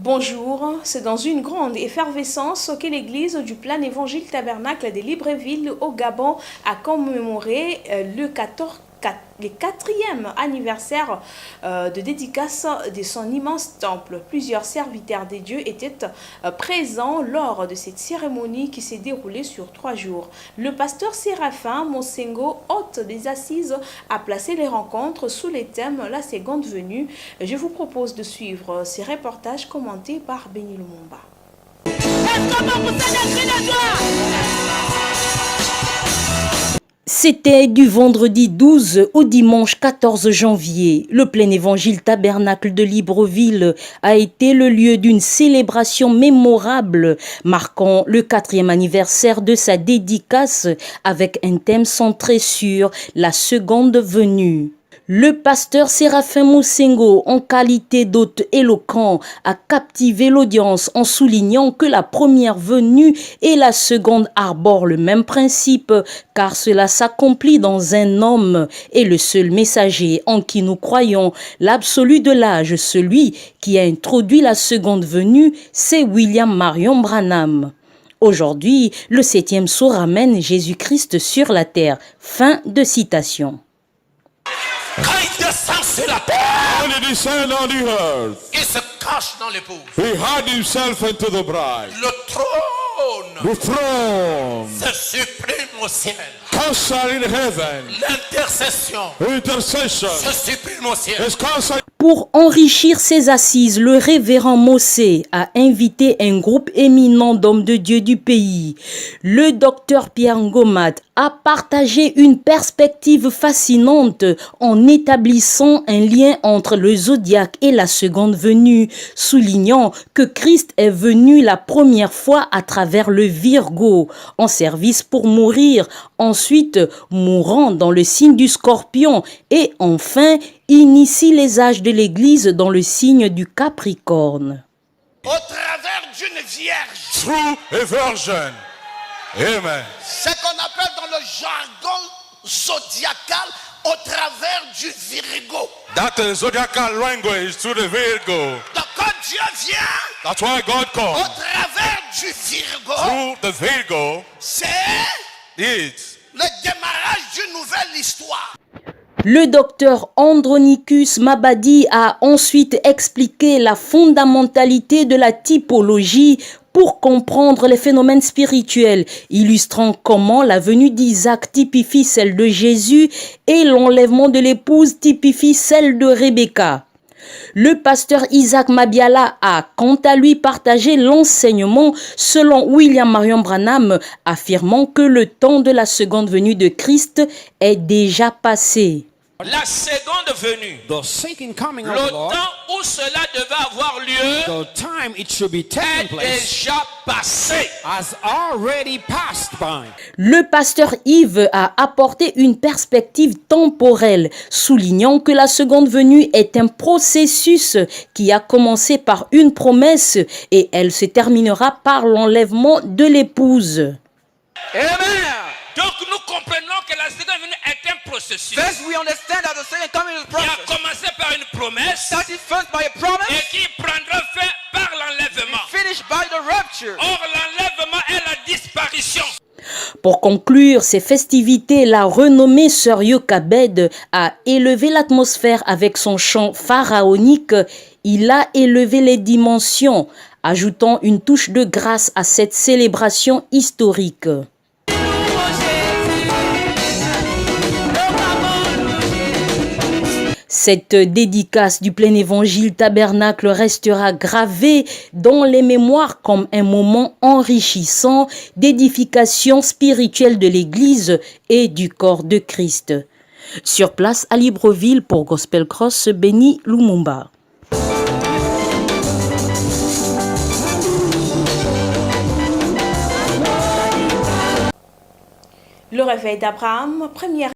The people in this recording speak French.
Bonjour, c'est dans une grande effervescence que l'église du Plein Évangile Tabernacle de Libreville au Gabon a commémoré le 4e anniversaire de dédicace de son immense temple. Plusieurs serviteurs des dieux étaient présents lors de cette cérémonie qui s'est déroulée sur 3 jours. Le pasteur Séraphin Mosengo, hôte des assises, a placé les rencontres sous les thèmes La seconde venue. Je vous propose de suivre ces reportages commentés par Béni Lumumba. C'était du vendredi 12 au dimanche 14 janvier. Le Plein Évangile Tabernacle de Libreville a été le lieu d'une célébration mémorable marquant le 4e anniversaire de sa dédicace avec un thème centré sur la seconde venue. Le pasteur Séraphin Mosengo, en qualité d'hôte éloquent, a captivé l'audience en soulignant que la première venue et la seconde arborent le même principe, car cela s'accomplit dans un homme et le seul messager en qui nous croyons, l'absolu de l'âge, celui qui a introduit la seconde venue, c'est William Marion Branham. Aujourd'hui, le 7e sceau ramène Jésus-Christ sur la terre. Fin de citation. Quand il descend sur la terre, When he descended on the earth, il se cache dans l'épouse. he hid himself into the bride. Le trône The throne, se supprime au ciel. counsel in heaven, L'intercession intercession se supprime au ciel. is counsel. Pour enrichir ses assises, le révérend Mossé a invité un groupe éminent d'hommes de Dieu du pays. Le docteur Pierre Ngomat a partagé une perspective fascinante en établissant un lien entre le zodiaque et la seconde venue, soulignant que Christ est venu la première fois à travers le Virgo, en service pour mourir, ensuite mourant dans le signe du Scorpion et enfin initie les âges de l'Église dans le signe du Capricorne. Au travers d'une vierge. Through a virgin. Amen. Ce qu'on appelle dans le jargon zodiacal au travers du Virgo. That is zodiacal language through the Virgo. Donc quand Dieu vient That's why God au comes. travers du Virgo, Through the Virgo, c'est it's le démarrage d'une nouvelle histoire. Le docteur Andronicus Mabadi a ensuite expliqué la fondamentalité de la typologie pour comprendre les phénomènes spirituels, illustrant comment la venue d'Isaac typifie celle de Jésus et l'enlèvement de l'épouse typifie celle de Rebecca. Le pasteur Isaac Mabiala a quant à lui partagé l'enseignement selon William Marion Branham, affirmant que le temps de la seconde venue de Christ est déjà passé. La seconde venue, The second coming of le the Lord, temps où cela devait avoir lieu the time it should be taking est place, déjà passé. has already passed by. Le pasteur Yves a apporté une perspective temporelle, soulignant que la seconde venue est un processus qui a commencé par une promesse et elle se terminera par l'enlèvement de l'épouse. Amen. Donc nous comprenons que la seconde venue est un processus First, we understand that the second coming is a qui a process. commencé par une promesse Started first by a promise, et qui prendra fin par l'enlèvement. finished by the rapture. Or l'enlèvement est la disparition. Pour conclure ces festivités, la renommée sœur Yokabed a élevé l'atmosphère avec son chant pharaonique. Il a élevé les dimensions, ajoutant une touche de grâce à cette célébration historique. Cette dédicace du Plein Évangile Tabernacle restera gravée dans les mémoires comme un moment enrichissant d'édification spirituelle de l'Église et du corps de Christ. Sur place à Libreville pour Gospel Cross, Béni Lumumba. Le réveil d'Abraham, première